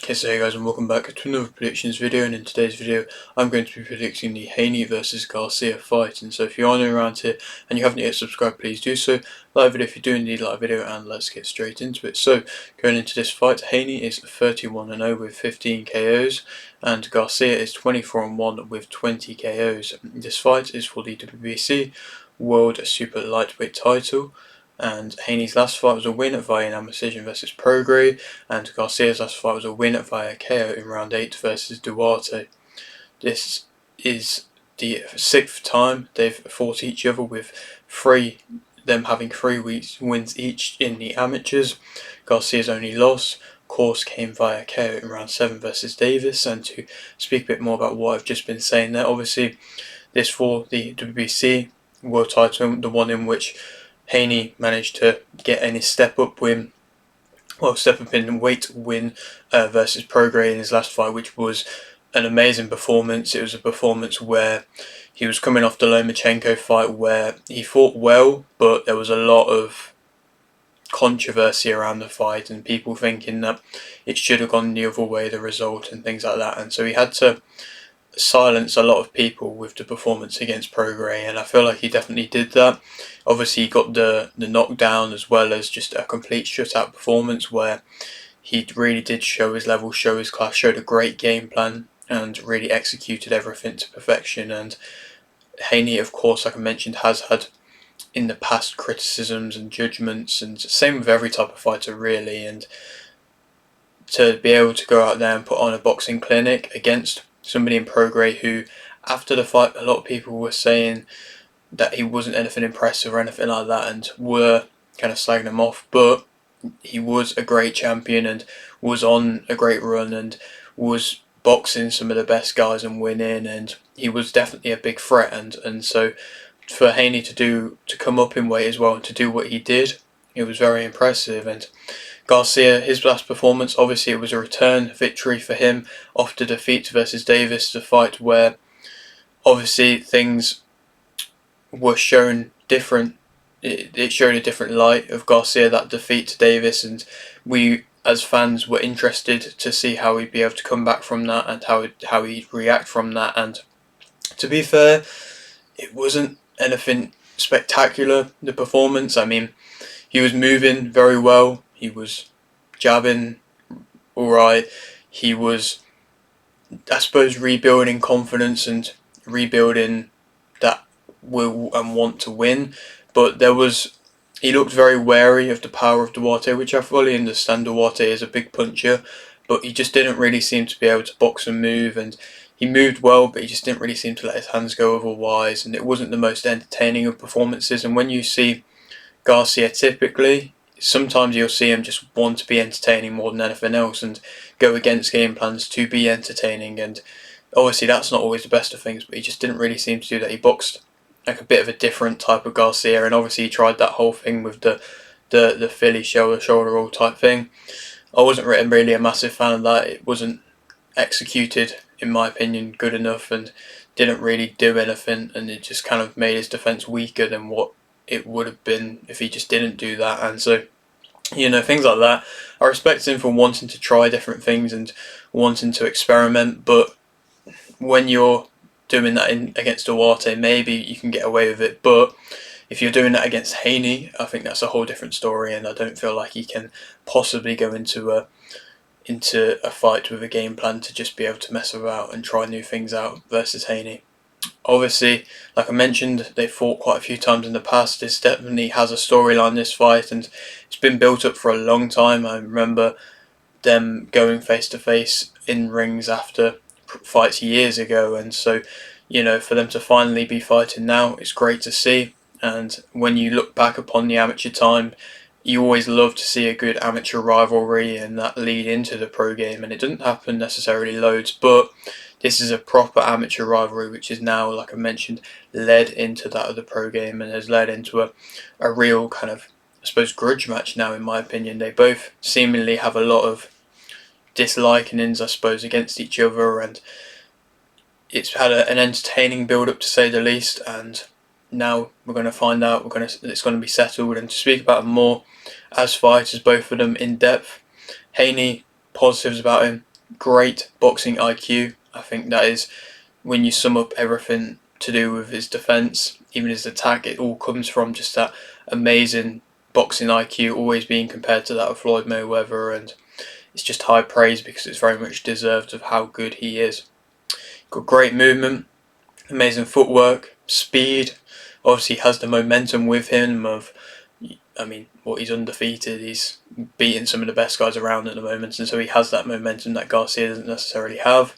Okay, so hey guys, and welcome back to another predictions video, and in today's video I'm going to be predicting the Haney versus Garcia fight. And so if you are new around here and you haven't yet subscribed, please do so. Like the video if you do indeed like the video, and let's get straight into it. So going into this fight, Haney is 31-0 with 15 KOs and Garcia is 24-1 with 20 KOs. This fight is for the WBC World Super Lightweight title, and Haney's last fight was a win via an decision versus Prograis, and Garcia's last fight was a win via KO in round 8 versus Duarte. This is the 6th time they've fought each other, with them having 3 wins each in the amateurs. Garcia's only loss, of course, came via KO in round 7 versus Davis. And to speak a bit more about what I've just been saying there, obviously this for the WBC World title, the one in which Haney managed to get any step up in weight win versus Prograis in his last fight, which was an amazing performance. It was a performance where he was coming off the Lomachenko fight where he fought well, but there was a lot of controversy around the fight and people thinking that it should have gone the other way, the result and things like that, and so he had to silence a lot of people with the performance against Prograis, and I feel like he definitely did that. Obviously he got the knockdown as well as just a complete shutout performance where he really did show his level, show his class, showed a great game plan and really executed everything to perfection. And Haney, of course, like I mentioned, has had in the past criticisms and judgments, and same with every type of fighter really, and to be able to go out there and put on a boxing clinic against somebody in Prograis who, after the fight, a lot of people were saying that he wasn't anything impressive or anything like that, and were kind of slagging him off, but he was a great champion and was on a great run and was boxing some of the best guys and winning, and he was definitely a big threat, and so for Haney to come up in weight as well and to do what he did, it was very impressive. And Garcia, his last performance, obviously it was a return victory for him after defeat versus Davis, the fight where obviously things were shown different. It showed a different light of Garcia, that defeat to Davis, and we as fans were interested to see how he'd be able to come back from that and how he'd react from that. And to be fair, it wasn't anything spectacular, the performance. I mean, he was moving very well, he was jabbing alright, he was, I suppose, rebuilding confidence and rebuilding that will and want to win, but he looked very wary of the power of Duarte, which I fully understand. Duarte is a big puncher, but he just didn't really seem to be able to box and move, and he moved well, but he just didn't really seem to let his hands go otherwise, and it wasn't the most entertaining of performances. And when you see Garcia, typically, sometimes you'll see him just want to be entertaining more than anything else and go against game plans to be entertaining, and obviously that's not always the best of things, but he just didn't really seem to do that. He boxed like a bit of a different type of Garcia, and obviously he tried that whole thing with the Philly shoulder roll type thing. I wasn't really a massive fan of that. It wasn't executed, in my opinion, good enough, and didn't really do anything, and it just kind of made his defense weaker than what it would have been if he just didn't do that. And so, things like that. I respect him for wanting to try different things and wanting to experiment, but when you're doing that against Duarte, maybe you can get away with it, but if you're doing that against Haney, I think that's a whole different story, and I don't feel like he can possibly go into a fight with a game plan to just be able to mess about and try new things out versus Haney. Obviously, like I mentioned, they fought quite a few times in the past. This definitely has a storyline, this fight, and it's been built up for a long time. I remember them going face to face in rings after fights years ago, and so for them to finally be fighting now, it's great to see. And when you look back upon the amateur time, you always love to see a good amateur rivalry and that lead into the pro game, and it doesn't happen necessarily loads, but this is a proper amateur rivalry which is now, like I mentioned, led into that of the pro game and has led into a real kind of, I suppose, grudge match now, in my opinion. They both seemingly have a lot of dislikings, I suppose, against each other, and it's had an entertaining build up to say the least, and now we're going to find out it's going to be settled. And to speak about them more as fighters, both of them in depth, Haney, positives about him: great boxing IQ. I think that is, when you sum up everything to do with his defence, even his attack, it all comes from just that amazing boxing IQ, always being compared to that of Floyd Mayweather, and it's just high praise because it's very much deserved of how good he is. Got great movement, amazing footwork, speed. Obviously, has the momentum with him of, I mean, he's undefeated. He's beating some of the best guys around at the moment, and so he has that momentum that Garcia doesn't necessarily have.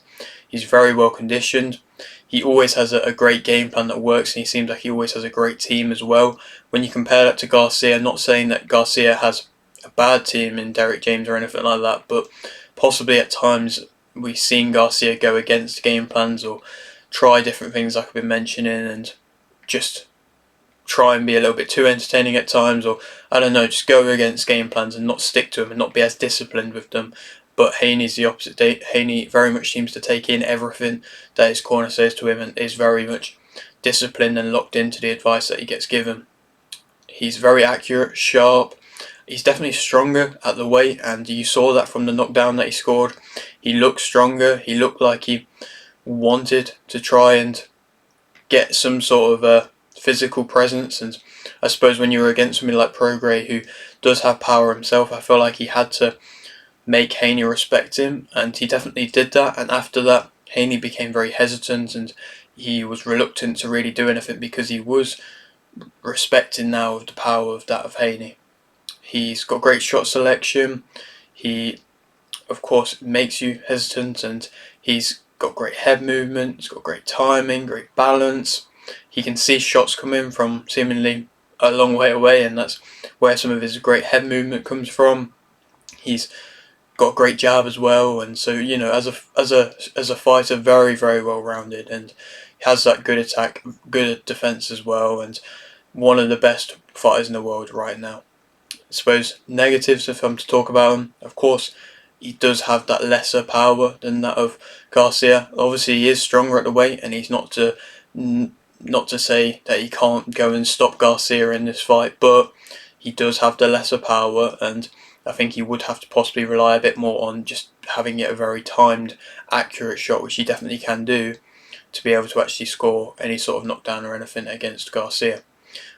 He's very well conditioned. He always has a great game plan that works, and he seems like he always has a great team as well. When you compare that to Garcia, not saying that Garcia has a bad team in Derek James or anything like that, but possibly at times we've seen Garcia go against game plans or try different things like I've been mentioning, and just try and be a little bit too entertaining at times, or I don't know, just go against game plans and not stick to them and not be as disciplined with them. But Haney's the opposite. Haney very much seems to take in everything that his corner says to him and is very much disciplined and locked into the advice that he gets given. He's very accurate, sharp. He's definitely stronger at the weight, and you saw that from the knockdown that he scored. He looked stronger. He looked like he wanted to try and get some sort of a physical presence, and I suppose when you were against somebody like Prograis, who does have power himself, I feel like he had to make Haney respect him, and he definitely did that. And after that, Haney became very hesitant and he was reluctant to really do anything because he was respecting now of the power of that of Haney. He's got great shot selection. He, of course, makes you hesitant, and he's got great head movement. He's got great timing, great balance. He can see shots coming from seemingly a long way away, and that's where some of his great head movement comes from. He's got a great jab as well, and so, you know, as a fighter, very, very well rounded, and has that good attack, good defense as well, and one of the best fighters in the world right now. I suppose negatives, if I'm to talk about him, of course, he does have that lesser power than that of Garcia. Obviously, he is stronger at the weight, and he's not to say that he can't go and stop Garcia in this fight, but he does have the lesser power, and I think he would have to possibly rely a bit more on just having it a very timed, accurate shot, which he definitely can do, to be able to actually score any sort of knockdown or anything against Garcia.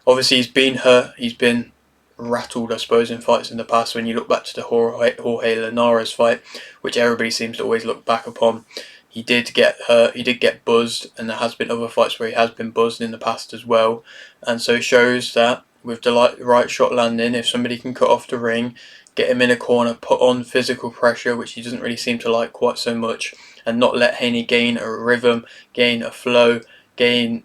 Obviously, he's been hurt, he's been rattled, I suppose, in fights in the past. When you look back to the Jorge Linares fight, which everybody seems to always look back upon, he did get hurt, he did get buzzed, and there has been other fights where he has been buzzed in the past as well. And so it shows that with the right shot landing, if somebody can cut off the ring, get him in a corner, put on physical pressure, which he doesn't really seem to like quite so much, and not let Haney gain a rhythm, gain a flow, gain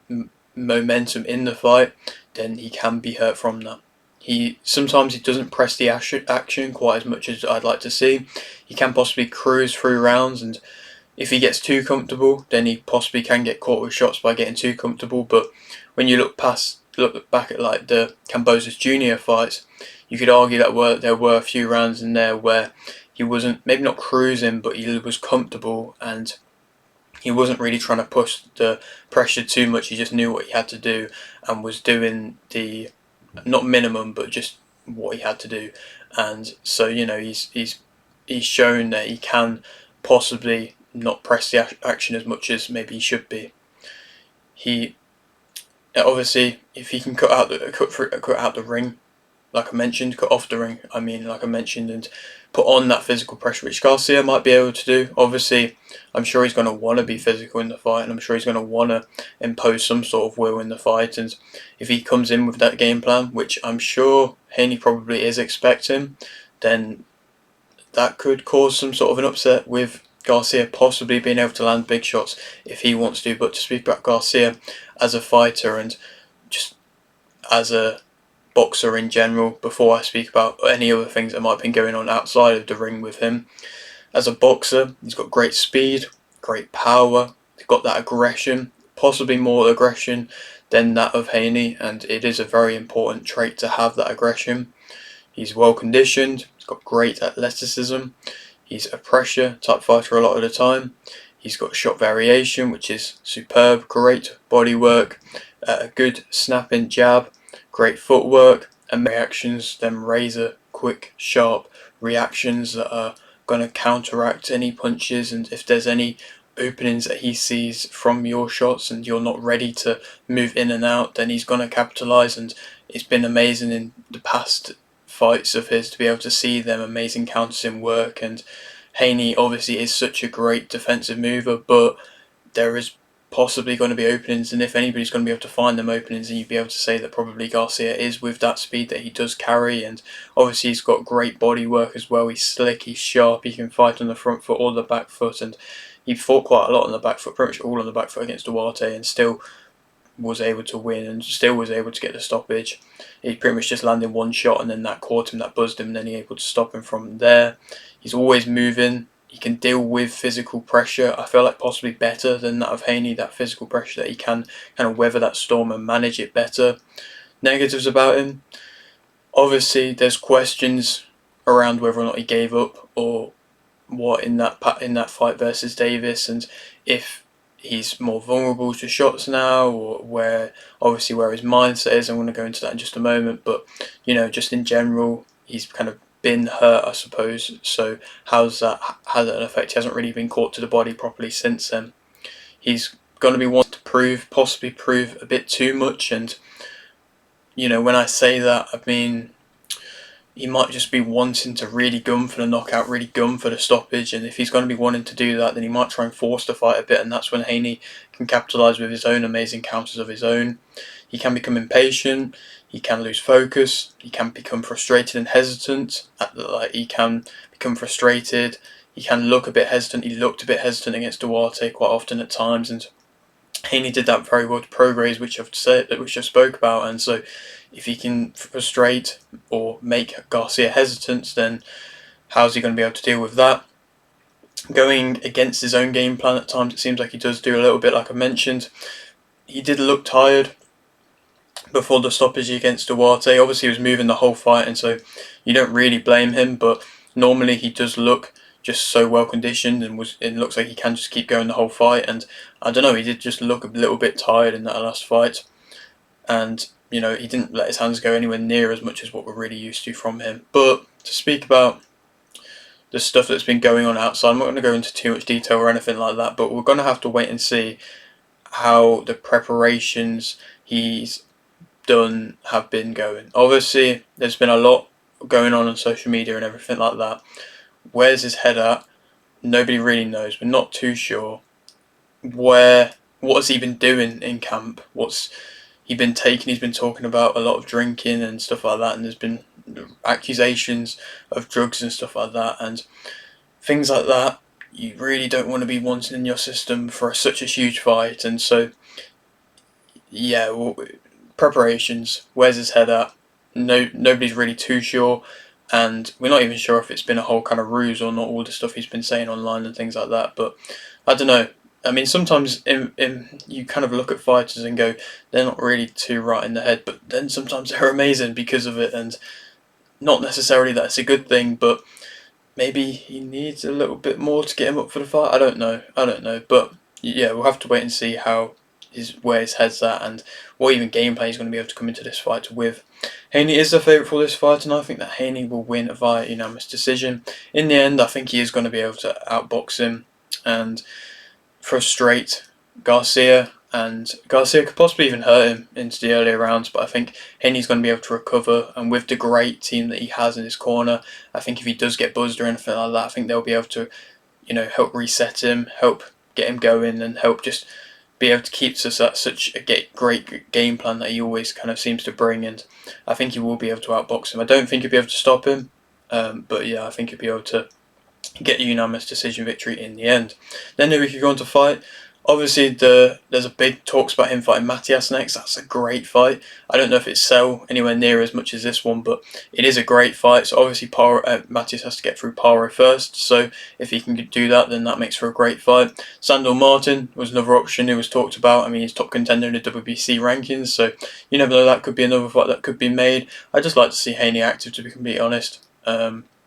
momentum in the fight, then he can be hurt from that. Sometimes he doesn't press the action quite as much as I'd like to see. He can possibly cruise through rounds, and if he gets too comfortable, then he possibly can get caught with shots by getting too comfortable. But when you look back at like the Kambosos Jr. fights, you could argue that there were a few rounds in there where he wasn't, maybe not cruising, but he was comfortable, and he wasn't really trying to push the pressure too much. He just knew what he had to do and was doing the, not minimum, but just what he had to do. And so, you know, he's shown that he can possibly not press the action as much as maybe he should be. He obviously, if he can cut out the ring, like I mentioned, cut off the ring, I mean, like I mentioned, and put on that physical pressure, which Garcia might be able to do. Obviously, I'm sure he's going to want to be physical in the fight, and I'm sure he's going to want to impose some sort of will in the fight. And if he comes in with that game plan, which I'm sure Haney probably is expecting, then that could cause some sort of an upset with Garcia possibly being able to land big shots if he wants to. But to speak about Garcia as a fighter and just as a boxer in general, before I speak about any other things that might have been going on outside of the ring with him, as a boxer, he's got great speed, great power, he's got that aggression, possibly more aggression than that of Haney, and it is a very important trait to have that aggression. He's well conditioned, he's got great athleticism, he's a pressure type fighter a lot of the time, he's got shot variation, which is superb, great body work, a good snapping jab, great footwork, and reactions, them razor quick, sharp reactions that are going to counteract any punches, and if there's any openings that he sees from your shots and you're not ready to move in and out, then he's going to capitalise. And it's been amazing in the past fights of his to be able to see them amazing counters in work. And Haney obviously is such a great defensive mover, but there is possibly going to be openings, and if anybody's going to be able to find them openings, and you'd be able to say that probably Garcia is, with that speed that he does carry. And obviously he's got great body work as well. He's slick, he's sharp, he can fight on the front foot or the back foot, and he fought quite a lot on the back foot, pretty much all on the back foot against Duarte, and still was able to win and still was able to get the stoppage. He pretty much just landed one shot, and then that caught him, that buzzed him, and then he able to stop him from there. He's always moving. He can deal with physical pressure. I feel like possibly better than that of Haney, that physical pressure, that he can kind of weather that storm and manage it better. Negatives about him, obviously there's questions around whether or not he gave up or what in that fight versus Davis, and if he's more vulnerable to shots now, or where his mindset is. I'm going to go into that in just a moment, but just in general, he's kind of been hurt, I suppose. So how's that had an effect? He hasn't really been caught to the body properly since then. He's going to be wanting to possibly prove a bit too much, and when I say that, I mean he might just be wanting to really gun for the knockout, really gun for the stoppage, and if he's going to be wanting to do that, then he might try and force the fight a bit, and that's when Haney can capitalise with his own amazing counters of his own. He can become impatient, he can lose focus, he can become frustrated and hesitant, he can become frustrated, he can look a bit hesitant. He looked a bit hesitant against Duarte quite often at times, and Haney did that very well to Prograis, which I've spoke about. And so if he can frustrate or make Garcia hesitant, then how's he going to be able to deal with that? Going against his own game plan at times, it seems like he does do a little bit, like I mentioned. He did look tired before the stoppage against Duarte. Obviously he was moving the whole fight, and so you don't really blame him, but normally he does look just so well conditioned, and it looks like he can just keep going the whole fight. And I don't know, he did just look a little bit tired in that last fight, and he didn't let his hands go anywhere near as much as what we're really used to from him. But to speak about the stuff that's been going on outside, I'm not going to go into too much detail or anything like that, but we're going to have to wait and see how the preparations he's done have been going. Obviously there's been a lot going on social media and everything like that. Where's his head at? Nobody really knows. We're not too sure. What has he been doing in camp? What's he been taking? He's been talking about a lot of drinking and stuff like that, and there's been accusations of drugs and stuff like that, and things like that you really don't want to be wanting in your system for such a huge fight. And so preparations, where's his head at? Nobody's really too sure, and we're not even sure if it's been a whole kind of ruse or not, all the stuff he's been saying online and things like that. But I don't know. I mean, sometimes you kind of look at fighters and go, they're not really too right in the head, but then sometimes they're amazing because of it, and not necessarily that it's a good thing, but maybe he needs a little bit more to get him up for the fight. I don't know, but yeah, we'll have to wait and see where his head's at, and what even game plan he's going to be able to come into this fight with. Haney is the favourite for this fight, and I think that Haney will win via unanimous decision. In the end, I think he is going to be able to outbox him and frustrate Garcia, and Garcia could possibly even hurt him into the earlier rounds, but I think Haney's going to be able to recover, and with the great team that he has in his corner, I think if he does get buzzed or anything like that, I think they'll be able to help reset him, help get him going, and help just be able to keep such a great game plan that he always kind of seems to bring. And I think he will be able to outbox him. I don't think he'll be able to stop him, but yeah, I think he'll be able to get a unanimous decision victory in the end. Then if you go on to fight, obviously there's a big talks about him fighting Matias next. That's a great fight. I don't know if it's sell anywhere near as much as this one, but it is a great fight. So obviously Matias has to get through Paro first, so if he can do that, then that makes for a great fight. Sandor Martin was another option who was talked about. I mean, he's top contender in the WBC rankings, so you never know, that could be another fight that could be made. I just like to see Haney active, to be completely honest.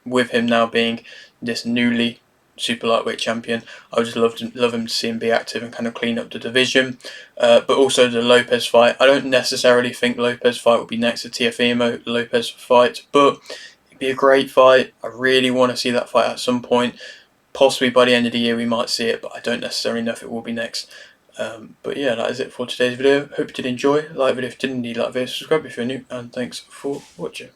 With him now being this newly super lightweight champion, I would just love him to see him be active and kind of clean up the division. But also the Lopez fight, I don't necessarily think Lopez fight will be next to Teofimo Lopez fight, but It'd be a great fight. I really want to see that fight at some point. Possibly by the end of the year we might see it, but I don't necessarily know if it will be next. But yeah, that is it for today's video. Hope you did enjoy. Like the video if you didn't, like the video, subscribe if you're new, and thanks for watching.